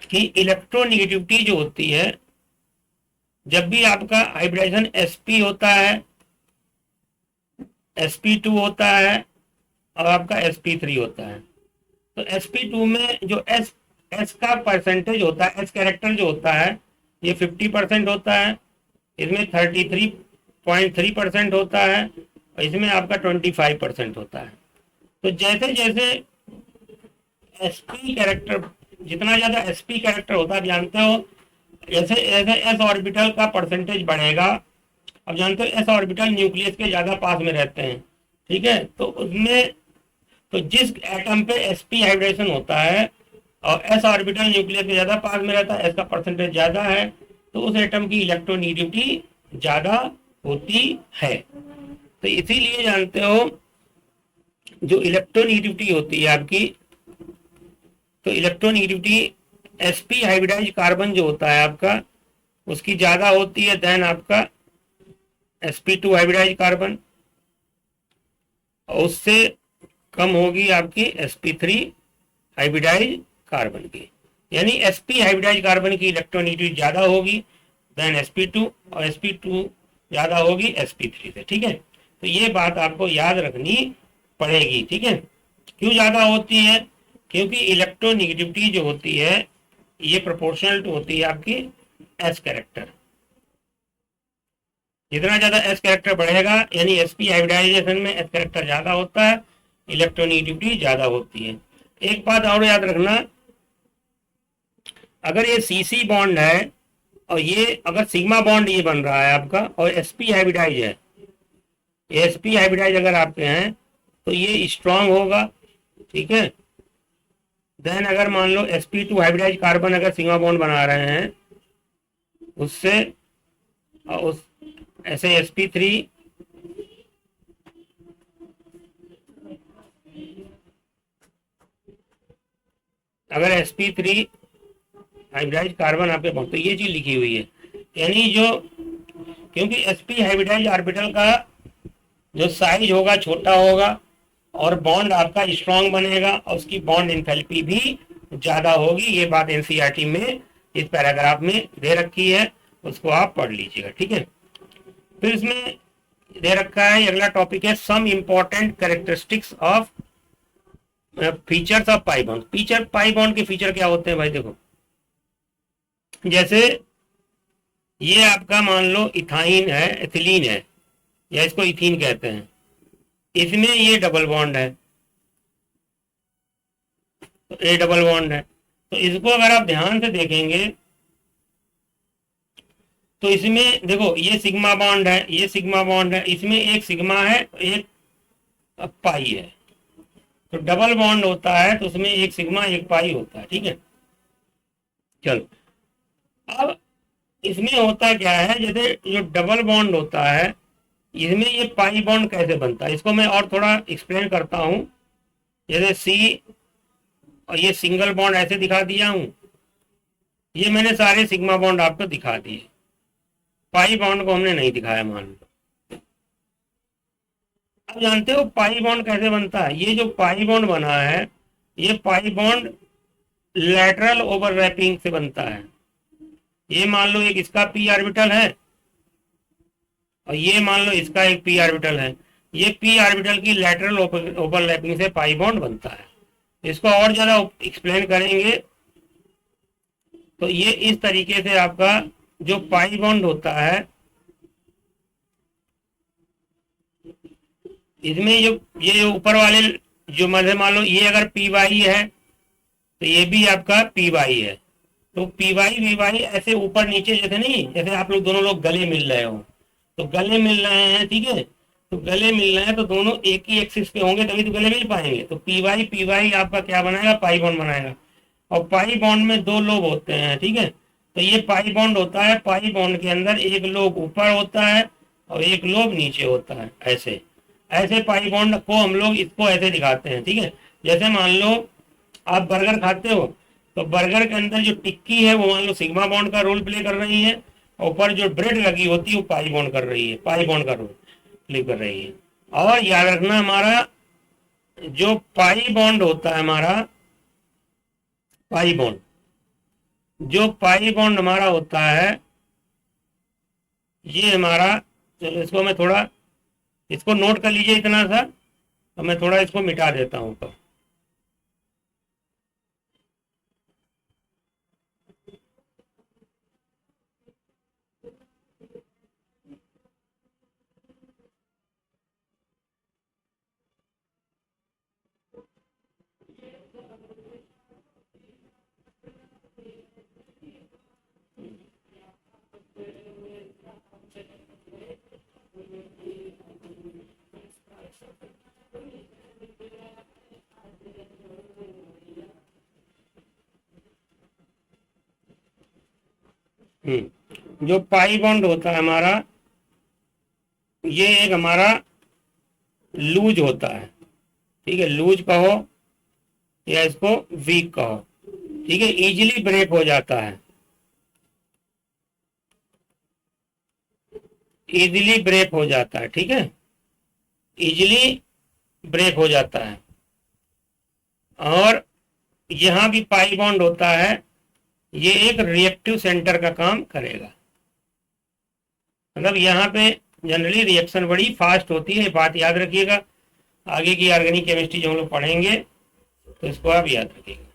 कि इलेक्ट्रोनिगेटिविटी जो होती है, जब भी आपका हाइब्रिडाइजेशन sp होता है, sp2 होता है और आपका sp3 होता है, तो sp2 में जो s का परसेंटेज होता है, s कैरेक्टर जो होता है ये 50% होता है, इसमें 33.3% होता है और इसमें आपका 25% होता है। तो जैसे जैसे sp कैरेक्टर, जितना ज्यादा sp कैरेक्टर होता है, आप जानते हो जैसे जैसे s ऑर्बिटल का परसेंटेज बढ़ेगा, अब जानते हो s ऑर्बिटल न्यूक्लियस के ज्यादा पास में रहते हैं, ठीक है। तो उसमें तो जिस एटम पे sp हाइब्रिडेशन होता है और s ऑर्बिटल न्यूक्लियस के ज्यादा पास में रहता है, s का परसेंटेज ज्यादा है, तो उस एटम की इलेक्ट्रोनिगेटिविटी ज्यादा होती है। तो इसीलिए जानते हो जो इलेक्ट्रोनिगेटिविटी होती है आपकी, तो इलेक्ट्रोनिगेटिविटी sp हाइब्रिडाइज कार्बन जो होता है आपका, उसकी ज्यादा होती है देन आपका sp2 हाइब्रिडाइज कार्बन, और उससे कम होगी आपकी sp3 हाइब्रिडाइज कार्बन की। यानी sp हाइब्रिडाइज कार्बन की इलेक्ट्रोनिगेटिविटी ज्यादा होगी देन sp2 और sp2 ज्यादा होगी sp3 से, ठीक है। तो ये बात आपको याद रखनी पड़ेगी, ठीक है। क्यों ज्यादा होती है? क्योंकि इलेक्ट्रोनिगेटिविटी जो होती है ये प्रोपोर्शनल टू होती है आपकी s कैरेक्टर। जितना ज्यादा s कैरेक्टर बढ़ेगा यानी sp हाइब्रिडाइजेशन में s कैरेक्टर ज्यादा होता है, इलेक्ट्रोनिगेटिविटी ज्यादा होती है। एक बात और याद रखना, अगर ये cc बॉन्ड है और ये अगर सिग्मा बॉन्ड ये बन रहा है आपका और sp हाइब्रिडाइज है, sp हाइब्रिडाइज अगर आपके हैं तो ये स्ट्रांग होगा, ठीक है। देन अगर मान लो sp2 हाइब्रिडाइज कार्बन अगर सिग्मा बॉन्ड बना रहे हैं उससे, उस ऐसे sp3 अगर sp3 हाइब्रिडाइज कार्बन आपके बॉन्ड, तो ये चीज लिखी हुई है, यानी जो, क्योंकि sp हाइब्रिडाइज ऑर्बिटल का जो साइज होगा छोटा होगा और बॉन्ड आपका स्ट्रांग बनेगा और उसकी बॉन्ड एंथैल्पी भी ज्यादा होगी। ये बात एनसीईआरटी में इस पैराग्राफ में दे रखी है, उसको आप पढ़ लीजिएगा, ठीक है। फिर इसमें दे रखा है, अगला टॉपिक है some important characteristics of features of pi bond. Feature pi bond के फीचर क्या होते हैं भाई, देखो जैसे ये आपका मान लो इथाइन है, एथिलीन है, या इसको इथीन कहते हैं, इसमें ये डबल बॉन्ड है, तो ए डबल बॉन्ड है। तो इसको अगर आप ध्यान से देखेंगे तो इसमें देखो ये सिग्मा बॉन्ड है, ये सिग्मा बॉन्ड है, इसमें एक सिग्मा है एक पाई है। तो डबल बॉन्ड होता है तो उसमें एक सिग्मा एक पाई होता है, ठीक है। चलो अब इसमें होता क्या है, जैसे जो डबल बॉन्ड होता है इसमें ये पाई बॉन्ड कैसे बनता है, इसको मैं और थोड़ा एक्सप्लेन करता हूं। जैसे सी और ये सिंगल बॉन्ड ऐसे दिखा दिया हूं, ये मैंने सारे सिग्मा बॉन्ड आपको दिखा दिए, पाई बॉन्ड को हमने नहीं दिखाया मान लो। अब जानते हो पाई बॉन्ड कैसे बनता है, ये जो पाई बॉन्ड बना है ये पाई बॉन्ड लैटरल ओवरलैपिंग से बनता है। ये मान लो एक इसका पी ऑर्बिटल है और ये मान लो इसका एक पी ऑर्बिटल है, ये पी ऑर्बिटल की लैटरल ओवरलैपिंग से पाई बॉन्ड बनता है। इसको और ज्यादा एक्सप्लेन करेंगे तो ये इस तरीके से आपका जो पाई बॉन्ड होता है इसमें जो ये ऊपर वाले जो मतलब मान लो ये अगर पी वाई है तो ये भी आपका पी वाई है, तो पी वाई वाई ऐसे ऊपर नीचे जैसे नहीं, जैसे आप लोग दोनों लोग गले मिल रहे हो तो गले मिल रहे हैं, ठीक है, तो गले मिल रहे हैं तो दोनों एक ही एक्सिस पे होंगे तभी तो गले मिल पाएंगे। तो पी वाई आपका क्या बनाएगा, पाई बॉन्ड बनाएगा। और पाई बॉन्ड में दो लोब होते हैं, ठीक है, तो ये पाई बॉन्ड होता है, पाई बॉन्ड के अंदर एक लोब ऊपर होता है और एक लोब नीचे होता है। ऐसे ऐसे पाई बॉन्ड को हम लोग इसको ऐसे दिखाते हैं, ठीक है। जैसे मान लो आप बर्गर खाते हो तो बर्गर के अंदर जो टिक्की है वो मान लो सिग्मा बॉन्ड का रोल प्ले कर रही है, ऊपर जो ब्रेड लगी होती है वो पाई बॉन्ड कर रही है, पाई बॉन्ड का रोल प्ले कर रही है। और याद रखना हमारा जो पाई बॉन्ड होता है, हमारा पाई बॉन्ड, जो पाई बॉन्ड हमारा होता है ये हमारा, चलो इसको मैं थोड़ा इसको नोट कर लीजिए इतना सा, तो मैं थोड़ा इसको मिटा देता हूं। तो जो पाई बॉन्ड होता है हमारा ये एक हमारा लूज होता है, ठीक है, लूज कहो या इसको वीक कहो, ठीक है, इजीली ब्रेक हो जाता है, इजीली ब्रेक हो जाता है, ठीक है, इजीली ब्रेक हो जाता है। और यहां भी पाई बॉन्ड होता है, ये एक रिएक्टिव सेंटर का काम करेगा, मतलब यहाँ पे जनरली रिएक्शन बड़ी फास्ट होती है, बात याद रखिएगा। आगे की ऑर्गेनिक केमिस्ट्री जो हम लोग पढ़ेंगे तो इसको आप याद रखिएगा।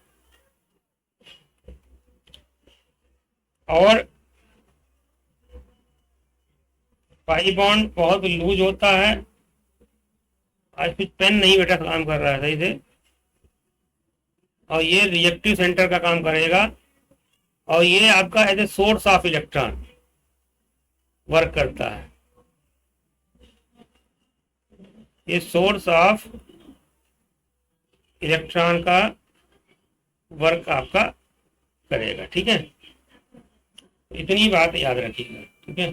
और पाई बॉन्ड बहुत लूज होता है, आज कुछ पेन नहीं बेटा काम कर रहा है सही से, और ये रिएक्टिव सेंटर का काम करेगा और ये आपका as a source of electron work करता है, ये सोर्स ऑफ इलेक्ट्रॉन का वर्क आपका करेगा, ठीक है, इतनी बात याद रखिएगा, ठीक है।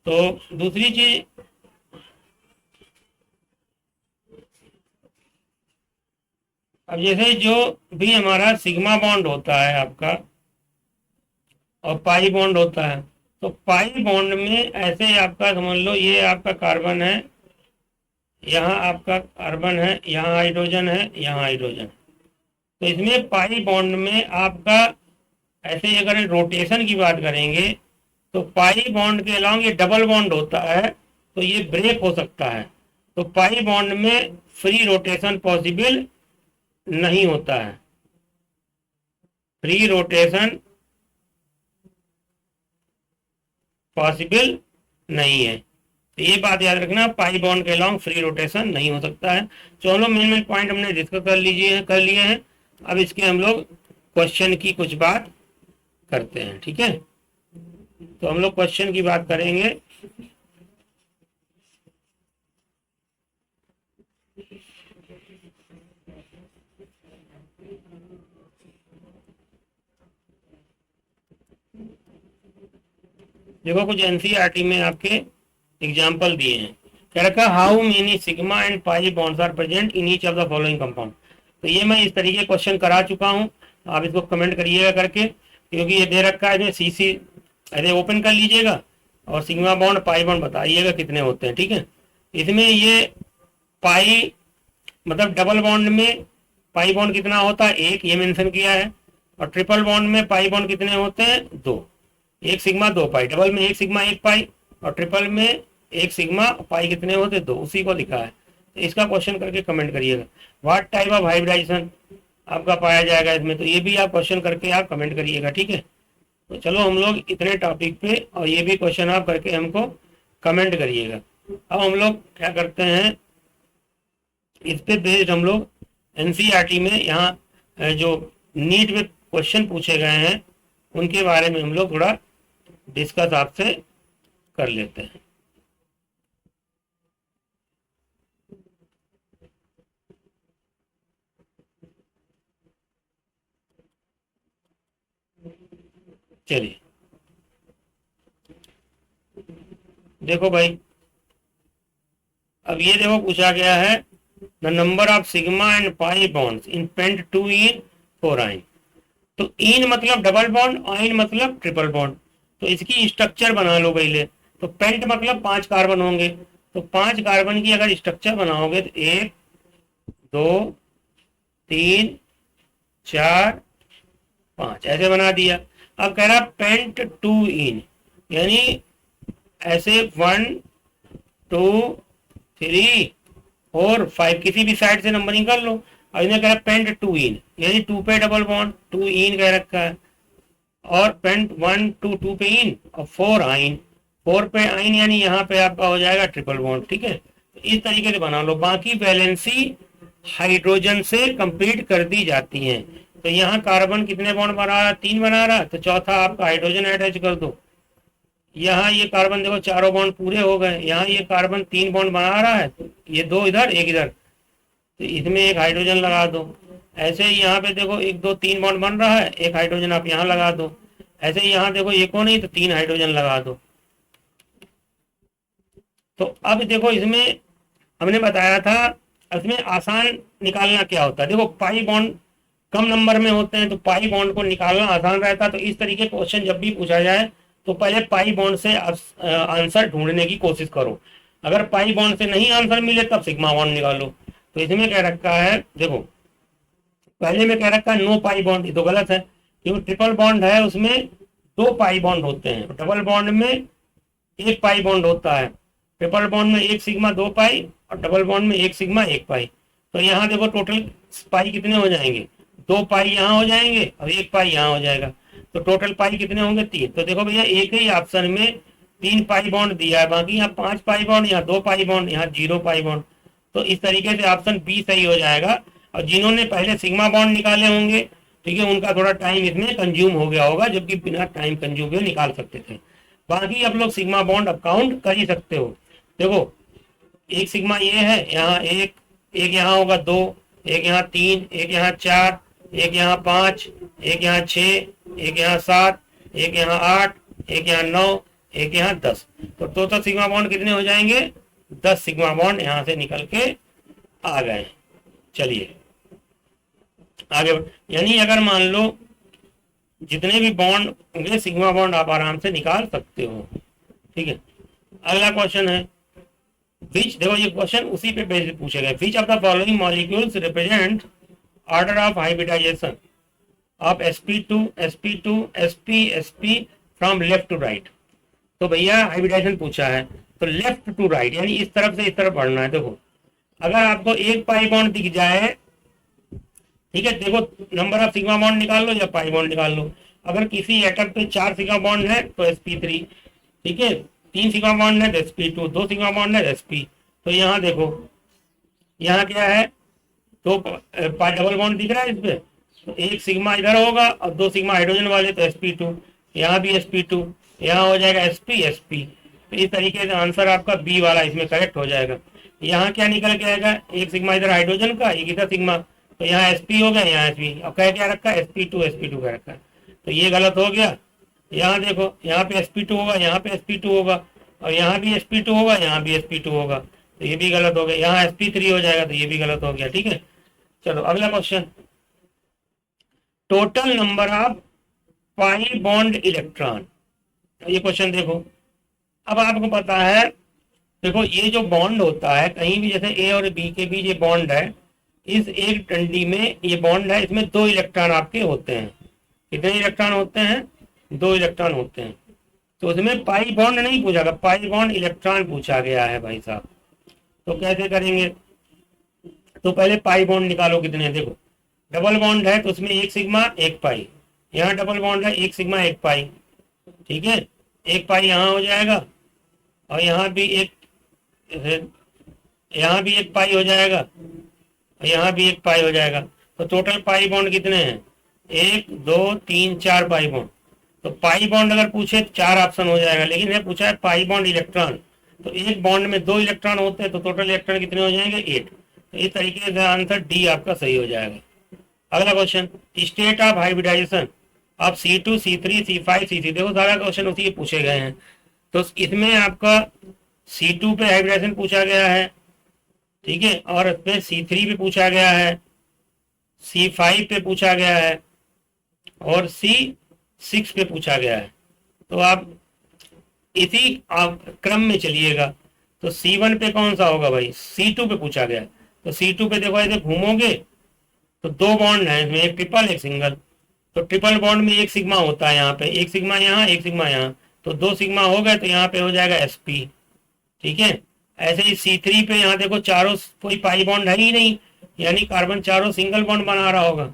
तो दूसरी चीज अब जैसे जो भी हमारा सिग्मा बॉन्ड होता है आपका और पाई बॉन्ड होता है, तो पाई बॉन्ड में ऐसे आपका समझ लो ये आपका कार्बन है, यहाँ आपका कार्बन है, यहाँ हाइड्रोजन है, यहाँ हाइड्रोजन है। तो इसमें पाई बॉन्ड में आपका ऐसे अगर रोटेशन की बात करेंगे तो पाई बॉन्ड के अलावा ये डबल बॉन्ड होता है तो ये ब्रेक हो सकता है। तो पाई बॉन्ड में फ्री रोटेशन पॉसिबल नहीं होता है, फ्री रोटेशन पॉसिबल नहीं है। तो ये बात याद रखना, पाई बॉन्ड के अलावा फ्री रोटेशन नहीं हो सकता है। चलो मेन पॉइंट हमने डिस्कस कर लिए हैं। अब इसके हम लोग क्वेश्चन की कुछ बात करते हैं, ठीक है। तो हम लोग क्वेश्चन की बात करेंगे। देखो कुछ एनसीईआरटी में आपके एग्जाम्पल दिए हैं। कह रखा how many sigma and pi bonds are present in each of the following compound. तो ये मैं इस तरीके क्वेश्चन करा चुका हूँ, आप इसको कमेंट करिएगा करके, क्योंकि ये दे रखा है। सीसी ऐसे ओपन कर लीजिएगा और सिग्मा बॉन्ड पाई बॉन्ड बताइएगा कितने होते हैं, ठीक है। इसमें ये पाई मतलब डबल बॉन्ड में पाई बॉन्ड कितना होता है, एक, ये मेंशन किया है। और ट्रिपल बॉन्ड में पाई बॉन्ड कितने होते हैं, दो, एक सिग्मा दो पाई। डबल में एक सिग्मा एक पाई और ट्रिपल में एक सिग्मा पाई कितने होते, दो, उसी को लिखा है। तो इसका क्वेश्चन करके कमेंट करिएगा। व्हाट टाइप ऑफ हाइब्रिडाइजेशन आपका पाया जाएगा इसमें, तो ये भी आप क्वेश्चन करके आप कमेंट करिएगा, ठीक है। तो चलो हम लोग इतने टॉपिक पे, और ये भी क्वेश्चन आप करके हमको कमेंट करिएगा। अब हम लोग क्या करते हैं, इस पे बेस्ड हम लोग एनसीईआरटी में यहाँ जो नीट में क्वेश्चन पूछे गए हैं उनके बारे में हम लोग थोड़ा डिस्कस आपसे कर लेते हैं। चलिए देखो भाई, अब ये देखो पूछा गया है the number of sigma and pi bonds in pent 2 en 4 yne. तो इन मतलब डबल बॉन्ड, आइन मतलब ट्रिपल बॉन्ड। तो इसकी स्ट्रक्चर बना लो पहले। तो पेंट मतलब 5 कार्बन होंगे, तो 5 कार्बन की अगर स्ट्रक्चर बनाओगे तो 1 2 3 4 5 ऐसे बना दिया। अब कह रहा पेंट 2 इन, यानी ऐसे 1 2 3 4 5 किसी भी साइड से नंबरिंग कर लो। अब इन्हें कह रहा पेंट 2 इन, यानी 2 पे डबल बॉन्ड, 2 इन कह रखा है। और पेंट 1 2 2 पे इन और 4 आइन, 4 पे आइन यानी यहाँ पे आपका हो जाएगा ट्रिपल बॉन्ड, ठीक है। तो इस तरीके से बना लो। बाकी वैलेंसी हाइड्रोजन से कंप्लीट कर दी जाती हैं। तो यहाँ कार्बन कितने बॉन्ड बना रहा है, 3 बना रहा है, तो चौथा आपका हाइड्रोजन अटैच कर दो। यहाँ ये कार्बन देखो चारों बॉन्ड पूरे हो गए। यहाँ ये कार्बन 3 बॉन्ड बना रहा है, तो ये 2 इधर एक इधर, तो इसमें एक हाइड्रोजन लगा दो। ऐसे ही यहाँ पे देखो 1 2 3 बॉन्ड बन रहा है, एक हाइड्रोजन आप यहाँ लगा दो। ऐसे ही यहाँ देखो एको नहीं तो 3 हाइड्रोजन लगा दो। तो अब देखो इसमें हमने बताया था, इसमें आसान निकालना क्या होता है। देखो पाई बॉन्ड कम नंबर में होते हैं तो पाई बॉन्ड को निकालना आसान रहता है। तो इस तरीके क्वेश्चन जब भी पूछा जाए तो पहले पाई बॉन्ड से आंसर ढूंढने की कोशिश करो। अगर पाई बॉन्ड से नहीं आंसर मिले तब सिग्मा बॉन्ड निकालो। तो इसमें कह रखा है, देखो पहले में कह रखा है नो पाई बॉन्ड, ये तो गलत है, क्योंकि ट्रिपल बॉन्ड है उसमें 2 पाई बॉन्ड होते हैं, डबल बॉन्ड में 1 पाई बॉन्ड होता है। ट्रिपल बॉन्ड में 1 सिग्मा 2 पाई और डबल बॉन्ड में 1 सिग्मा 1 पाई। तो यहाँ देखो टोटल पाई कितने हो जाएंगे, 2 पाई यहाँ हो जाएंगे और 1 पाई यहाँ हो जाएगा। तो टोटल पाई कितने होंगे, 3। तो देखो भैया एक ही ऑप्शन में 3 पाई बॉन्ड दिया है, बाकी यहाँ 5 पाई बॉन्ड, यहाँ 2 पाई बॉन्ड, यहाँ 0 पाई बॉन्ड। तो इस तरीके से ऑप्शन बी सही हो जाएगा। और जिन्होंने पहले सिग्मा बॉन्ड निकाले होंगे, ठीक है, उनका थोड़ा टाइम इसमें कंज्यूम हो गया होगा, जबकि बिना टाइम कंज्यूम के निकाल सकते थे। बाकी आप लोग सिग्मा बॉन्ड अब काउंट कर ही सकते हो। देखो एक सिग्मा ये है, यहाँ एक, एक यहाँ होगा 2, एक यहाँ 3, एक यहाँ 4, एक यहाँ 5, एक यहाँ 6, एक यहाँ 7, एक यहाँ 8, एक यहाँ 9, एक यहाँ 10। तो टोटल सिग्मा बॉन्ड कितने हो जाएंगे, 10 सिग्मा बॉन्ड यहाँ से निकल के आ गए। चलिए आगे, यानी अगर मान लो जितने भी बॉन्ड होंगे सिग्मा बॉन्ड आप आराम से निकाल सकते हो, ठीक है। अगला क्वेश्चन है विच, देखो ये क्वेश्चन उसी पे बेस्ड पूछेगा, which of the following molecules represent order of hybridization of sp2 sp2 sp sp from left to right. तो भैया हाइब्रिडाइजेशन पूछा है तो लेफ्ट टू राइट यानी इस तरफ से इस तरफ बढ़ना है। देखो अगर आपको एक पाई बॉन्ड दिख जाए, ठीक है, देखो नंबर ऑफ सिग्मा बॉन्ड निकाल लो या पाई बॉन्ड निकाल लो। अगर किसी एटम पे 4 सिग्मा बॉन्ड है तो sp3, ठीक है, 3 सिग्मा बॉन्ड है तो sp2, 2 सिग्मा बॉन्ड है sp। तो यहाँ देखो यहाँ क्या है, तो डबल बॉन्ड दिख रहा है इस पे, तो एक सिग्मा इधर होगा और 2 सिग्मा हाइड्रोजन वाले तो sp2, यहाँ भी sp2, यहाँ हो जाएगा sp sp। तो इस तरीके से आंसर आपका बी वाला इसमें करेक्ट हो जाएगा। यहाँ क्या निकल के आएगा, एक सिग्मा इधर हाइड्रोजन का, एक इधर सिग्मा, तो यहाँ sp हो गया, यहाँ sp, और क्या रखा है sp2 का रखा है, तो ये गलत हो गया। यहाँ देखो यहाँ पे sp2 होगा, यहाँ पे sp2 होगा, और यहाँ भी sp2 होगा, यहाँ भी sp2 होगा, तो ये भी गलत हो गया। यहाँ sp3 हो जाएगा तो ये भी गलत हो गया। ठीक है, चलो अगला question, total number of pi bond electron. ये क्वेश्चन देखो, अब आपको पता है, देखो ये जो बॉन्ड होता है कहीं भी, जैसे ए और बी के बीच ये बॉन्ड है, इस एक डंडी में ये बॉन्ड है, इसमें 2 इलेक्ट्रॉन आपके होते हैं। कितने इलेक्ट्रॉन होते हैं, 2 इलेक्ट्रॉन होते हैं। तो उसमें पाई बॉन्ड नहीं पूछा गया, पाई बॉन्ड इलेक्ट्रॉन पूछा गया है भाई साहब। तो कैसे करेंगे, तो पहले पाई बॉन्ड निकालो कितने। देखो डबल बॉन्ड है तो उसमें 1 सिग्मा 1 पाई, यहाँ डबल बॉन्ड है 1 सिग्मा 1 पाई, ठीक है, 1 पाई यहाँ हो जाएगा, और यहाँ भी एक पाई हो जाएगा, और यहाँ भी 1 पाई हो जाएगा। तो टोटल पाई बॉन्ड कितने हैं, 1 2 3 4 पाई बॉन्ड। तो पाई बॉन्ड अगर पूछे 4 ऑप्शन हो जाएगा, लेकिन ये पूछा है पाई बॉन्ड इलेक्ट्रॉन, तो एक बॉन्ड में 2 इलेक्ट्रॉन होते हैं, तो टोटल इलेक्ट्रॉन कितने हो जाएंगे, 8। तो इस तरीके से आंसर डी आपका सही हो जाएगा। अगला question, state of hybridization of C2 C3 C5 C6। देखो सारा क्वेश्चन उसी के पूछे गए हैं। तो इसमें आपका C2 पे हाइब्रिडाइजेशन पूछा गया है, ठीक है, और इस पे C3 पे पूछा गया है, C5 पे पूछा गया है, और C6 पे पूछा गया है। तो आप इसी क्रम में चलिएगा। तो C1 पे कौन सा होगा भाई, C2 पे पूछा गया है। तो C2 पे देखो ऐसे घूमोगे तो 2 बॉन्ड है इसमें, एक ट्रिपल एक सिंगल। तो ट्रिपल बॉन्ड में 1 सिग्मा होता है, यहाँ पे 1 सिग्मा यहाँ 1 सिग्मा यहाँ, तो 2 सिग्मा हो गए, तो यहाँ पे हो जाएगा sp। ठीक है, ऐसे ही C3 पे यहाँ देखो चारों कोई पाई बॉन्ड है ही नहीं, यानी कार्बन चारों सिंगल बॉन्ड बना रहा होगा,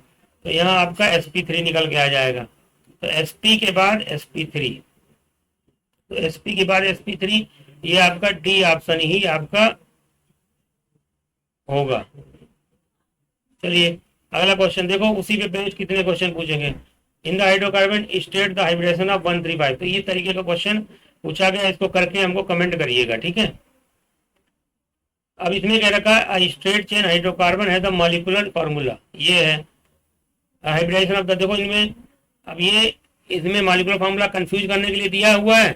तो यहाँ आपका sp3 निकल के आ जाएगा। तो sp के बाद sp3, तो sp के बाद sp3, ये आपका डी ऑप्शन ही आपका होगा। चलिए अगला क्वेश्चन देखो, उसी पे बेस्ड कितने क्वेश्चन पूछेंगे। In the hydrocarbon state the hybridization of 135। तो ये तरीके का क्वेश्चन पूछा गया, इसको करके हमको कमेंट करिएगा, ठीक है। अब इसमें कह रखा है स्ट्रेट चेन हाइड्रोकार्बन है द मॉलिक्यूलर फॉर्मूला, ये है हाइब्रिडेशन ऑफ द। देखो इनमें अब ये इसमें मॉलिक्यूलर फॉर्मूला कंफ्यूज करने के लिए दिया हुआ है,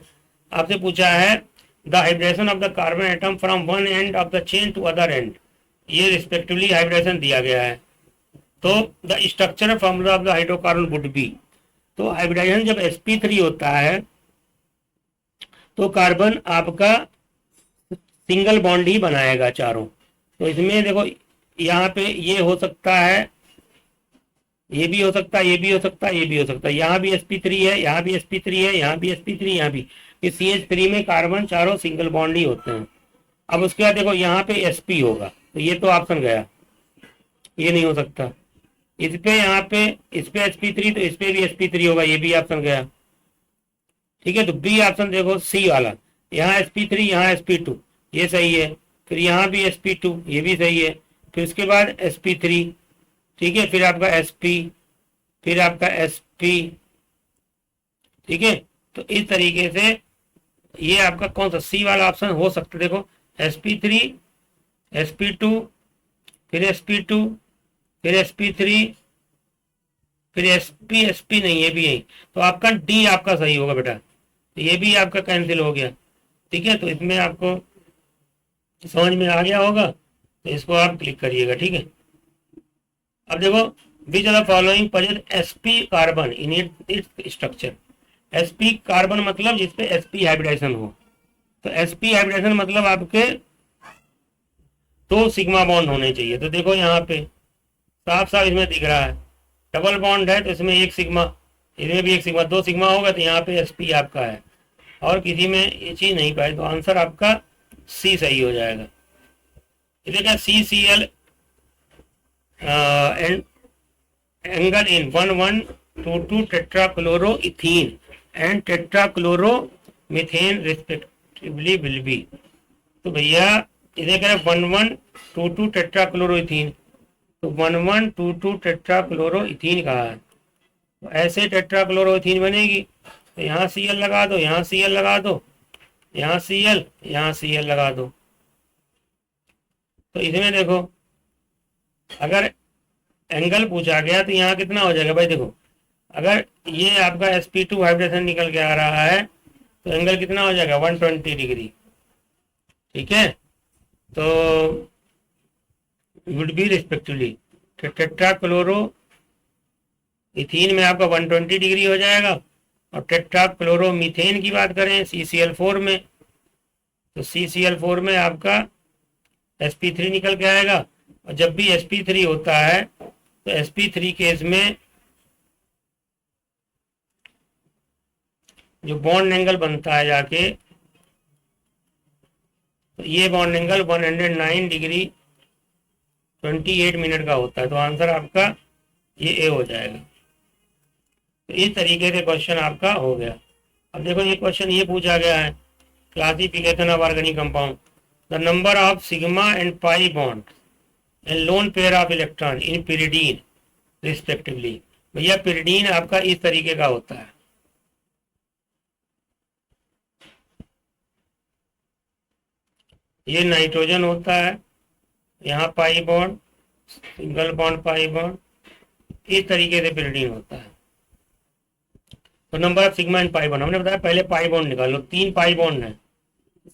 आपसे पूछा है the hybridization of the carbon atom from one end of the chain to other end, ये रिस्पेक्टिवली हाइब्रिडेशन दिया गया है। तो the structure formula of the hydrocarbon would be, तो हाइब्रिडाइजेशन जब sp3 होता है तो कार्बन आपका सिंगल बॉन्ड ही बनाएगा चारों। तो इसमें देखो यहाँ पे ये हो सकता है, ये भी हो सकता है, ये भी हो सकता है, ये भी हो सकता है, यहाँ भी sp3 है, यहाँ भी sp3 है, यहाँ भी sp3, यहाँ भी। इस CH3 में कार्बन चारों सिंगल बॉन्ड ही होते हैं। अब उसके बाद देखो यहाँ पे sp होगा, तो ये तो ऑप्शन गया, ये नहीं हो सकता। इस पे यहाँ पे इस पे sp3, तो इस पे भी sp3 होगा, ये भी ऑप्शन गया, ठीक है। तो बी ऑप्शन देखो सी वाला, यहाँ sp3 यहाँ sp2, ये सही है। फिर यहाँ भी sp2, ये भी सही है। फिर उसके बाद sp3, ठीक है, फिर आपका sp, फिर आपका sp, ठीक है। तो इस तरीके से ये आपका कौन सा सी वाला ऑप्शन हो सकता है। देखो sp3 sp2 फिर sp2 फिर sp3 फिर sp नहीं, ये भी है, तो आपका डी आपका सही होगा बेटा। तो ये भी आपका कैंसिल हो गया, ठीक है। तो इसमें आपको समझ में आ गया होगा, तो इसको आप क्लिक करिएगा, ठीक है। अब देखो विच of the following present sp carbon in its structure. sp carbon मतलब जिसपे sp हाइब्रिडेशन हो। तो sp हाइब्रिडेशन मतलब आपके 2 सिग्मा बॉन्ड होने चाहिए। तो देखो यहाँ पे साफ साफ इसमें दिख रहा है, डबल बॉन्ड है तो इसमें 1 सिग्मा, इसमें भी 1 सिग्मा, 2 सिग्मा होगा तो यहाँ पे sp आपका है, और किसी में ये चीज़ नहीं पाई, तो आंसर आपका सी सही हो जाएगा। इसे क्या CCl angle in 1122 tetrachloroethene and tetrachloromethane respectively will be. तो भैया इसे कह रहे 1122 टेट्राक्लोरोइथीन, तो 1122 टेट्राक्लोरोइथीन कहा है, तो ऐसे टेट्राक्लोरोइथीन बनेगी। तो यहाँ Cl लगा दो, यहाँ Cl लगा दो, यहाँ Cl, यहाँ Cl लगा दो। तो इसमें देखो अगर एंगल पूछा गया तो यहाँ कितना हो जाएगा भाई, देखो अगर ये आपका sp2 वाइब्रेशन निकल के आ रहा है तो एंगल कितना हो जाएगा 120 डिग्री, ठीक है। तो वुड बी रिस्पेक्टिवली टेट्राक्लोरो इथीन में आपका 120 डिग्री हो जाएगा, और टेट्राक्लोरोमीथेन की बात करें CCl4 में, तो CCl4 में आपका sp3 निकल के आएगा। और जब भी sp3 होता है तो sp3 केस में जो बॉन्ड एंगल बनता है जाके, तो ये बॉन्ड एंगल 109 डिग्री 28 मिनट का होता है। तो आंसर आपका ये ए हो जाएगा। तो इस तरीके से क्वेश्चन आपका हो गया। अब देखो ये क्वेश्चन ये पूछा गया है, classification of organic compound, the number of sigma and pi bond and lone pair of electron in pyridine respectively. भैया पिरिडीन आपका इस तरीके का होता है, ये नाइट्रोजन होता है, यहाँ pi bond, single bond pi bond, इस तरीके से पिरिडीन होता है। तो number of sigma and pi bond हमने बताया, पहले पाई बॉन्ड निकालो, 3 पाई बॉन्ड है,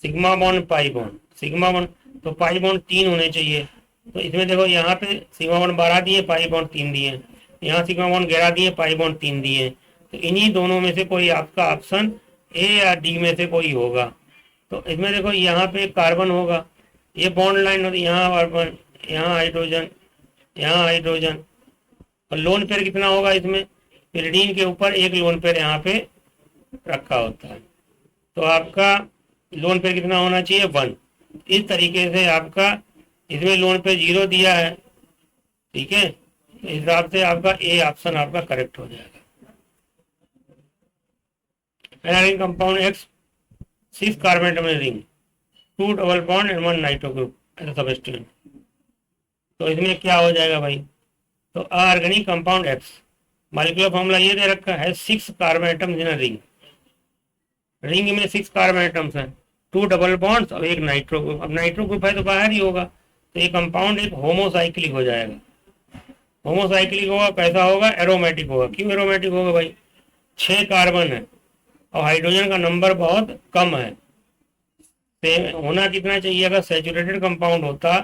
sigma bond pi bond, sigma bond, तो पाई बॉन्ड 3 होने चाहिए। तो इसमें देखो यहाँ पे सिग्मा बॉन्ड 12 दिए, पाई बॉन्ड 3 दिए, यहाँ सिग्मा बॉन्ड 11 दिए, पाई बॉन्ड 3 दिए। तो इन्हीं दोनों में से कोई आपका ऑप्शन ए या डी में से कोई होगा। तो इसमें देखो यहाँ पे कार्बन होगा, ये बॉन्ड लाइन होती है, यहाँ कार्बन, यहाँ हाइड्रोजन, यहाँ हाइड्रोजन, और लोन पेयर कितना होगा इसमें, पिरिडीन के ऊपर एक लोन पेयर यहाँ पे रखा होता है। तो आपका लोन पेयर कितना होना चाहिए 1। इस तरीके से आपका इसमें लोन पेयर 0 दिया है, ठीक है, तो इस हिसाब से आपका ए ऑप्शन आपका करेक्ट हो जाएगा। Compound X 6 carbon atom ring, 2 double bond and 1 nitro group as a substituent. तो इसमें क्या हो जाएगा भाई, तो organic compound X molecular formula ये दे रखा है 6 carbon atoms in a ring, ring में 6 कार्बन एटम्स हैं, 2 डबल बॉन्ड्स और 1 नाइट्रो ग्रुप। अब नाइट्रो ग्रुप है तो बाहर ही होगा, तो ये कंपाउंड एक होमोसाइक्लिक हो जाएगा। होमोसाइक्लिक होगा, कैसा होगा, एरोमेटिक होगा। क्यों एरोमेटिक होगा भाई, 6 कार्बन है और हाइड्रोजन का नंबर बहुत कम है। होना कितना चाहिए, अगर सैचुरेटेड कंपाउंड होता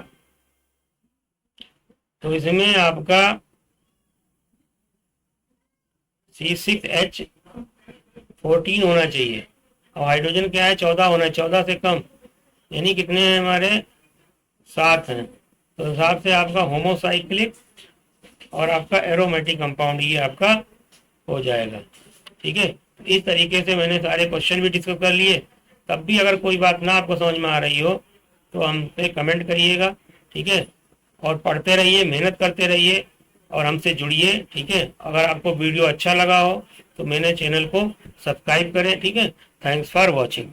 तो इसमें आपका C6H14 होना चाहिए, और हाइड्रोजन क्या है 14 होना है, 14 से कम, यानी कितने हैं हमारे 7 हैं। तो हिसाब से आपका होमोसाइक्लिक और आपका एरोमेटिक कंपाउंड ये आपका हो जाएगा, ठीक है। इस तरीके से मैंने सारे क्वेश्चन भी डिस्कस कर लिए। तब भी अगर कोई बात ना आपको समझ में आ रही हो तो हम पे कमेंट करिएगा, ठीक है, और पढ़ते रहिए, मेहनत करते रहिए और हमसे जुड़िए, ठीक है। अगर आपको वीडियो अच्छा लगा हो तो मेरे चैनल को सब्सक्राइब करें, ठीक है। Thanks for watching.